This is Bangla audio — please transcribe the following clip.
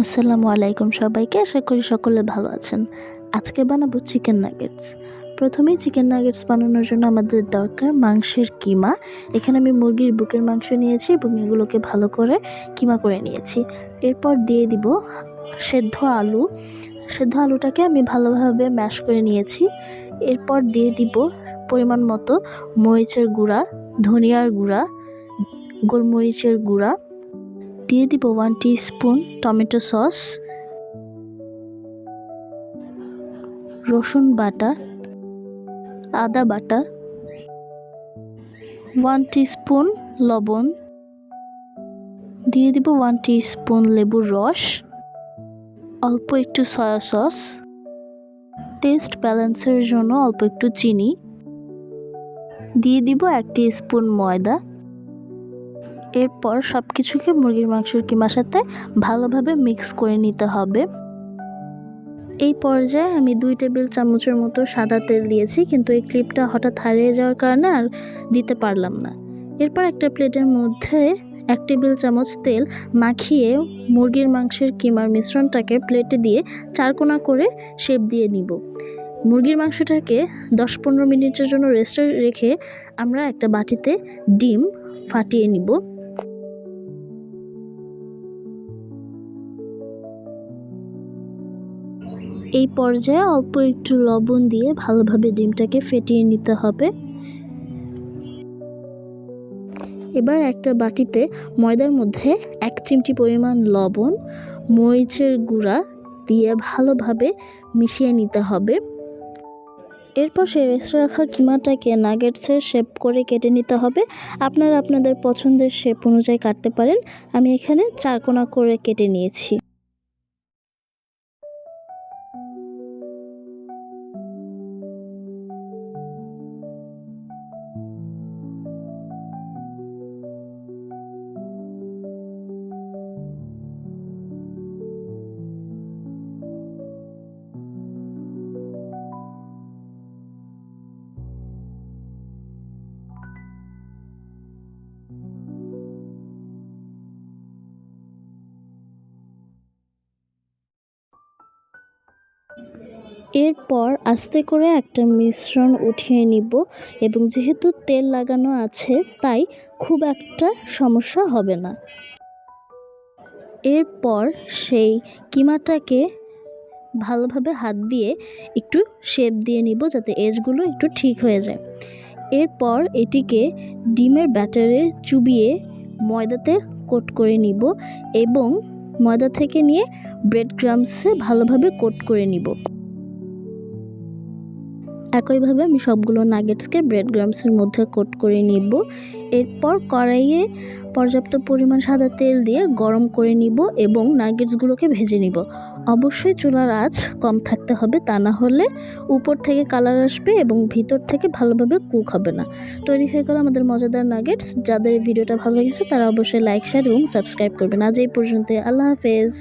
আসসালামু আলাইকুম সবাইকে। আশা করি সকলে ভালো আছেন। আজকে বানাবো চিকেন নাগেটস। প্রথমেই চিকেন নাগেটস বানানোর জন্য আমাদের দরকার মাংসের কিমা। এখানে আমি মুরগির বুকের মাংস নিয়েছি এবং এগুলোকে ভালো করে কিমা করে নিয়েছি। এরপর দিয়ে দিব সেদ্ধ আলু। সেদ্ধ আলুটাকে আমি ভালোভাবে ম্যাশ করে নিয়েছি। এরপর দিয়ে দিব পরিমাণ মতো মরিচের গুঁড়া, ধনিয়ার গুঁড়া, গোলমরিচের গুঁড়া, দিয়ে দিব 1 টিস্পুন টমেটো সস, রসুন বাটা, আদা বাটা, 1 টিস্পুন লবণ, দিয়ে দিব 1 টিস্পুন লেবুর রস, অল্প একটু সয়া সস, টেস্ট ব্যালেন্সের জন্য অল্প একটু চিনি, দিয়ে দিব 1 টিস্পুন ময়দা। এরপর সব কিছুকে মুরগির মাংসের কিমার সাথে ভালোভাবে মিক্স করে নিতে হবে। এই পর্যায়ে আমি 2 টেবিল চামচের মতো সাদা তেল দিয়েছি, কিন্তু এই ক্লিপটা হঠাৎ হারিয়ে যাওয়ার কারণে আর দিতে পারলাম না। এরপর একটা প্লেটের মধ্যে 1 টেবিল চামচ তেল মাখিয়ে মুরগির মাংসের কিমার মিশ্রণটাকে প্লেটে দিয়ে 4 কোনা করে শেপ দিয়ে নিব। মুরগির মাংসটাকে 10-15 মিনিটের জন্য রেস্টে রেখে আমরা একটা বাটিতে ডিম ফাটিয়ে নিব। এই পর্যায়ে অল্প একটু লবণ দিয়ে ভালোভাবে ডিমটাকে ফেটিয়ে নিতে হবে। এবার একটা বাটিতে ময়দার মধ্যে 1 চিমটি পরিমাণ লবণ, মরিচের গুঁড়া দিয়ে ভালোভাবে মিশিয়ে নিতে হবে। এরপর সেই রেস্টে রাখা কিমাটাকে নাগেটসের শেপ করে কেটে নিতে হবে। আপনারা আপনাদের পছন্দের শেপ অনুযায়ী কাটতে পারেন। আমি এখানে 4 কোনা করে কেটে নিয়েছি। এরপর আস্তে করে একটা মিশ্রণ উঠিয়ে নিব এবং যেহেতু তেল লাগানো আছে তাই খুব একটা সমস্যা হবে না। এরপর সেই কিমাটাকে ভালোভাবে হাত দিয়ে একটু শেপ দিয়ে নিব যাতে এজগুলো একটু ঠিক হয়ে যায়। এরপর এটিকে ডিমের ব্যাটারে চুবিয়ে ময়দাতে কোট করে নিব এবং ময়দা থেকে নিয়ে ব্রেড ক্রাম্বসে ভালোভাবে কোট করে নিব। একইভাবে আমি সবগুলো নাগেটসকে ব্রেড ক্রাম্বসের মধ্যে কোট করে নিব। এরপর কড়াইয়ে পর্যাপ্ত পরিমাণ সাদা তেল দিয়ে গরম করে নিব এবং নাগেটসগুলোকে ভেজে নিব। অবশ্যই চুলার আঁচ কম থাকতে হবে, তা না হলে উপর থেকে কালার আসবে এবং ভিতর থেকে ভালোভাবে কুক হবে না। তৈরি হয়ে গেল আমাদের মজাদার নাগেটস। যাদের ভিডিওটা ভালো লেগেছে তারা অবশ্যই লাইক, শেয়ার এবং সাবস্ক্রাইব করবেন। আজ এই পর্যন্ত। আল্লাহ হাফেজ।